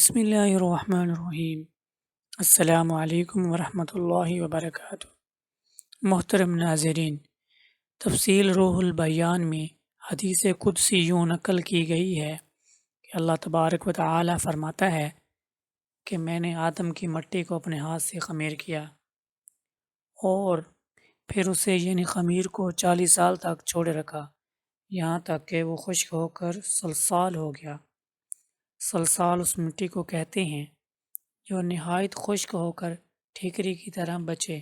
بسم اللہ الرحمن الرحیم۔ السلام علیکم ورحمۃ اللہ وبرکاتہ۔ محترم ناظرین، تفصیل روح البیان میں حدیث قدسی یوں نقل کی گئی ہے کہ اللہ تبارک و تعالی فرماتا ہے کہ میں نے آدم کی مٹی کو اپنے ہاتھ سے خمیر کیا اور پھر اسے یعنی خمیر کو 40 سال تک چھوڑے رکھا، یہاں تک کہ وہ خشک ہو کر صلصال ہو گیا۔ صلصال اس مٹی کو کہتے ہیں جو نہایت خشک ہو کر ٹھیکری کی طرح بچے۔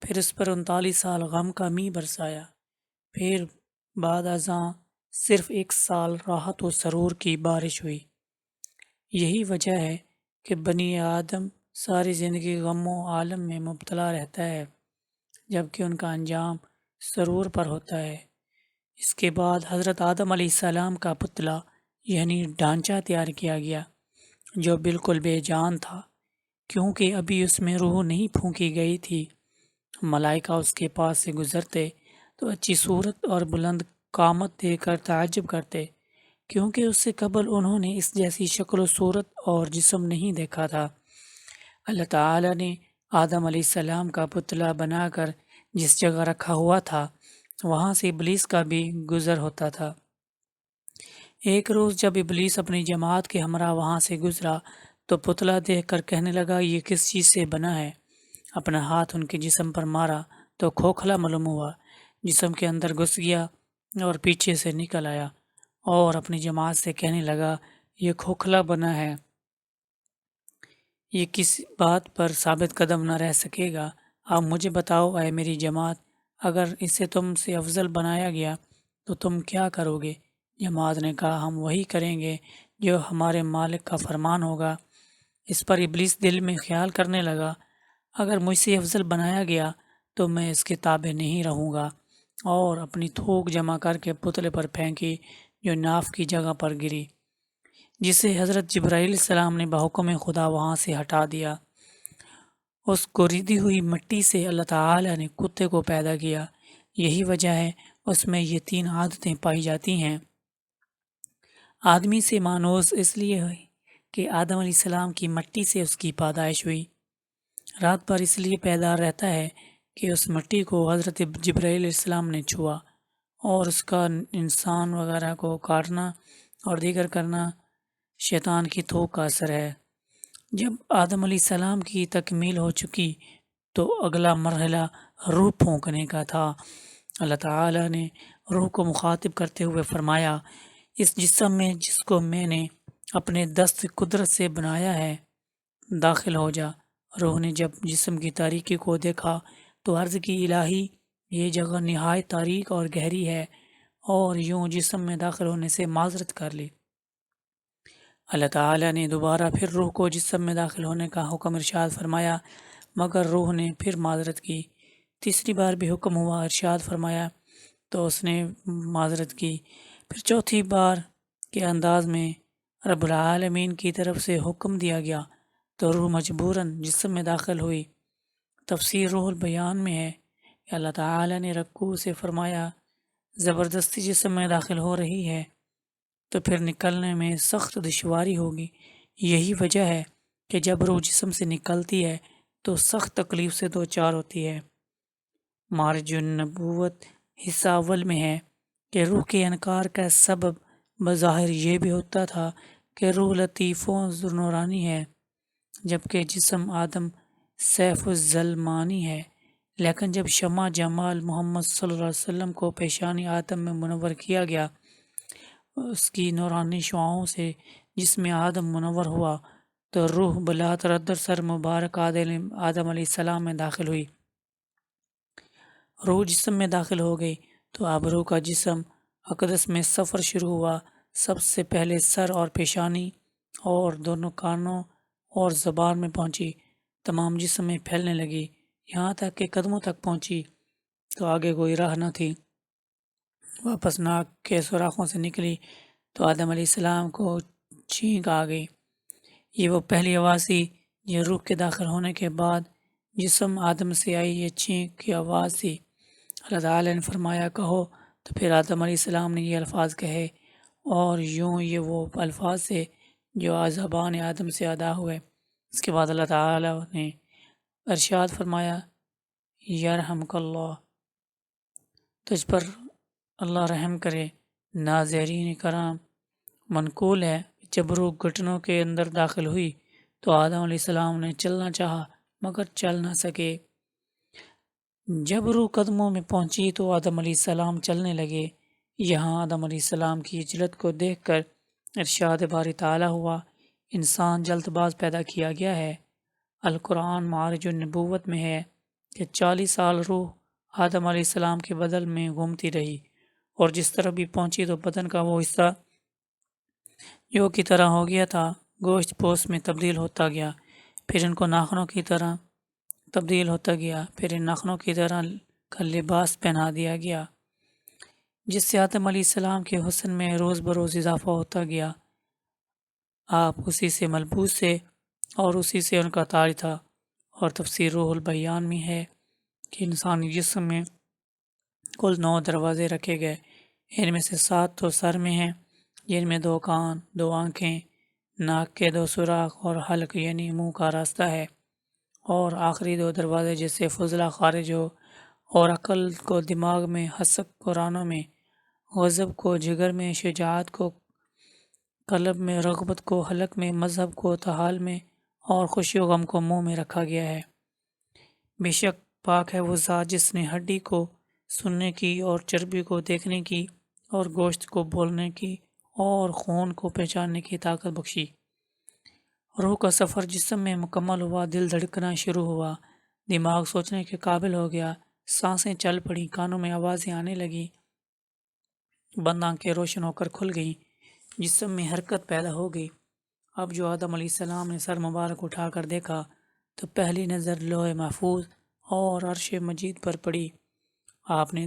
پھر اس پر 39 سال غم کا می برسایا، پھر بعد ازاں صرف 1 سال راحت و سرور کی بارش ہوئی۔ یہی وجہ ہے کہ بنی آدم ساری زندگی غم و عالم میں مبتلا رہتا ہے، جبکہ ان کا انجام سرور پر ہوتا ہے۔ اس کے بعد حضرت آدم علیہ السلام کا پتلا یعنی ڈھانچہ تیار کیا گیا جو بالکل بے جان تھا، کیونکہ ابھی اس میں روح نہیں پھونکی گئی تھی۔ ملائکہ اس کے پاس سے گزرتے تو اچھی صورت اور بلند قامت دیکھ کر تعجب کرتے، کیونکہ اس سے قبل انہوں نے اس جیسی شکل و صورت اور جسم نہیں دیکھا تھا۔ اللہ تعالی نے آدم علیہ السلام کا پتلا بنا کر جس جگہ رکھا ہوا تھا وہاں سے ابلیس کا بھی گزر ہوتا تھا۔ ایک روز جب ابلیس اپنی جماعت کے ہمراہ وہاں سے گزرا تو پتلا دیکھ کر کہنے لگا، یہ کس چیز سے بنا ہے؟ اپنا ہاتھ ان کے جسم پر مارا تو کھوکھلا معلوم ہوا، جسم کے اندر گھس گیا اور پیچھے سے نکل آیا، اور اپنی جماعت سے کہنے لگا، یہ کھوکھلا بنا ہے، یہ کس بات پر ثابت قدم نہ رہ سکے گا۔ اب مجھے بتاؤ اے میری جماعت، اگر اسے تم سے افضل بنایا گیا تو تم کیا کرو گے؟ جماعت نے کہا، ہم وہی کریں گے جو ہمارے مالک کا فرمان ہوگا۔ اس پر ابلیس دل میں خیال کرنے لگا، اگر مجھ سے افضل بنایا گیا تو میں اس کے تابع نہیں رہوں گا، اور اپنی تھوک جمع کر کے پتلے پر پھینکی جو ناف کی جگہ پر گری، جسے حضرت جبرائیل علیہ السلام نے بحکم خدا وہاں سے ہٹا دیا۔ اس کوریدی ہوئی مٹی سے اللہ تعالی نے کتے کو پیدا کیا۔ یہی وجہ ہے اس میں یہ 3 عادتیں پائی جاتی ہیں۔ آدمی سے مانوس اس لیے ہوئی کہ آدم علیہ السلام کی مٹی سے اس کی پیدائش ہوئی۔ رات بھر اس لیے بیدار رہتا ہے کہ اس مٹی کو حضرت جبرائیل علیہ السلام نے چھوا، اور اس کا انسان وغیرہ کو کاٹنا اور دیگر کرنا شیطان کی تھوک کا اثر ہے۔ جب آدم علیہ السلام کی تکمیل ہو چکی تو اگلا مرحلہ روح پھونکنے کا تھا۔ اللہ تعالی نے روح کو مخاطب کرتے ہوئے فرمایا، اس جسم میں جس کو میں نے اپنے دست قدرت سے بنایا ہے داخل ہو جا۔ روح نے جب جسم کی تاریکی کو دیکھا تو عرض کی، الہی یہ جگہ نہایت تاریک اور گہری ہے، اور یوں جسم میں داخل ہونے سے معذرت کر لی۔ اللہ تعالی نے دوبارہ پھر روح کو جسم میں داخل ہونے کا حکم ارشاد فرمایا، مگر روح نے پھر معذرت کی۔ تیسری بار بھی حکم ہوا، ارشاد فرمایا تو اس نے معذرت کی۔ پھر چوتھی بار کے انداز میں رب العالمین کی طرف سے حکم دیا گیا تو روح مجبوراً جسم میں داخل ہوئی۔ تفسیر روح البیان میں ہے کہ اللہ تعالی نے رکوع سے فرمایا، زبردستی جسم میں داخل ہو رہی ہے تو پھر نکلنے میں سخت دشواری ہوگی۔ یہی وجہ ہے کہ جب روح جسم سے نکلتی ہے تو سخت تکلیف سے دوچار ہوتی ہے۔ مارج النبوت حصہ اول میں ہے کہ روح کے انکار کا سبب بظاہر یہ بھی ہوتا تھا کہ روح لطیف و نورانی ہے، جبکہ جسم آدم سیف الظلمانی ہے، لیکن جب شمع جمال محمد صلی اللہ علیہ وسلم کو پیشانی آدم میں منور کیا گیا، اس کی نورانی شعاؤں سے جس میں آدم منور ہوا تو روح بلا تردد سر مبارک آدم علیہ السلام میں داخل ہوئی۔ روح جسم میں داخل ہو گئی تو اب روح کا جسم اقدس میں سفر شروع ہوا۔ سب سے پہلے سر اور پیشانی اور دونوں کانوں اور زبان میں پہنچی، تمام جسم میں پھیلنے لگی، یہاں تک کہ قدموں تک پہنچی تو آگے کوئی راہ نہ تھی۔ واپس ناک کے سوراخوں سے نکلی تو آدم علیہ السلام کو چھینک آ گئی۔ یہ وہ پہلی آواز تھی جو روح کے داخل ہونے کے بعد جسم آدم سے آئی، یہ چھینک کی آواز تھی۔ اللہ تعالی نے فرمایا، کہو، تو پھر آدم علیہ السلام نے یہ الفاظ کہے، اور یوں یہ وہ الفاظ تھے جو آج زبان آدم سے ادا ہوئے۔ اس کے بعد اللہ تعالیٰ نے ارشاد فرمایا یرحمک اللہ، تجھ پر اللہ رحم کرے۔ ناظرین کرام، منقول ہے جب روح گھٹنوں کے اندر داخل ہوئی تو آدم علیہ السلام نے چلنا چاہا مگر چل نہ سکے۔ جب روح قدموں میں پہنچی تو آدم علیہ السلام چلنے لگے۔ یہاں آدم علیہ السلام کی جلد کو دیکھ کر ارشاد باری تعالیٰ ہوا، انسان جلد باز پیدا کیا گیا ہے۔ القرآن معارج النبوت میں ہے کہ 40 سال روح آدم علیہ السلام کے بدن میں گھومتی رہی اور جس طرح بھی پہنچی تو بدن کا وہ حصہ جو کی طرح ہو گیا تھا گوشت پوست میں تبدیل ہوتا گیا، پھر ان کو ناخنوں کی طرح تبدیل ہوتا گیا، پھر ان ناخنوں کی طرح کا لباس پہنا دیا گیا، جس سے آدم علیہ السلام کے حسن میں روز بروز اضافہ ہوتا گیا۔ آپ اسی سے ملبوس سے اور اسی سے ان کا تاج تھا۔ اور تفسیر روح البیان میں ہے کہ انسانی جسم میں کل 9 دروازے رکھے گئے، ان میں سے 7 تو سر میں ہیں جن میں 2 کان، 2 آنکھیں، ناک کے 2 سوراخ اور حلق یعنی منہ کا راستہ ہے، اور آخری 2 دروازے جس سے فضلہ خارج ہو اور عقل کو دماغ میں، حسد کو رانوں میں، غضب کو جگر میں، شجاعت کو قلب میں، رغبت کو حلق میں، مذہب کو تحال میں اور خوشی و غم کو منہ میں رکھا گیا ہے۔ بے شک پاک ہے وہ ذات جس نے ہڈی کو سننے کی اور چربی کو دیکھنے کی اور گوشت کو بولنے کی اور خون کو پہچاننے کی طاقت بخشی۔ روح کا سفر جسم میں مکمل ہوا، دل دھڑکنا شروع ہوا، دماغ سوچنے کے قابل ہو گیا، سانسیں چل پڑی، کانوں میں آوازیں آنے لگیں، بند آنکھیں روشن ہو کر کھل گئیں، جسم میں حرکت پیدا ہو گئی۔ اب جو آدم علیہ السلام نے سر مبارک اٹھا کر دیکھا تو پہلی نظر لوح محفوظ اور عرش مجید پر پڑی۔ آپ نے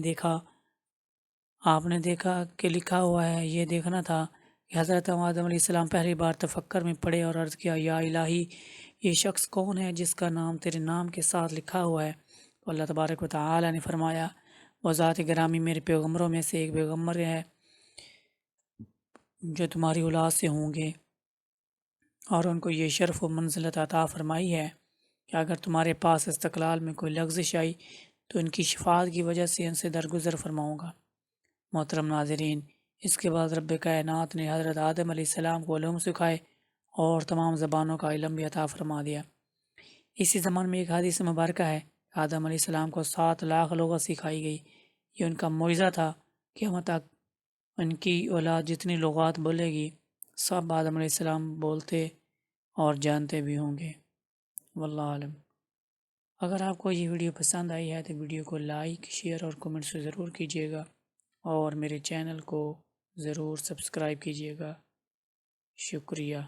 دیکھا کہ لکھا ہوا ہے۔ یہ دیکھنا تھا کہ حضرت آدم علیہ السلام پہلی بار تفکر میں پڑے اور عرض کیا یا الہی، یہ شخص کون ہے جس کا نام تیرے نام کے ساتھ لکھا ہوا ہے؟ تو اللہ تبارک و تعالی نے فرمایا وہ ذات گرامی میرے پیغمبروں میں سے ایک پیغمبر ہے جو تمہاری اولاد سے ہوں گے، اور ان کو یہ شرف و منزلت عطا فرمائی ہے کہ اگر تمہارے پاس استقلال میں کوئی لغزش آئی تو ان کی شفاعت کی وجہ سے ان سے درگزر فرماؤں گا۔ محترم ناظرین، اس کے بعد رب کائنات نے حضرت آدم علیہ السلام کو علوم سکھائے اور تمام زبانوں کا علم بھی عطا فرما دیا۔ اسی زمان میں ایک حدیث مبارکہ ہے، آدم علیہ السلام کو 7 لاکھ لغت سکھائی گئی۔ یہ ان کا معجزہ تھا کہ ہم تک ان کی اولاد جتنی لغات بولے گی سب آدم علیہ السلام بولتے اور جانتے بھی ہوں گے۔ واللہ عالم۔ اگر آپ کو یہ ویڈیو پسند آئی ہے تو ویڈیو کو لائک، شیئر اور کمنٹ سے ضرور کیجیے گا، اور میرے چینل کو ضرور سبسکرائب کیجیے گا۔ شکریہ۔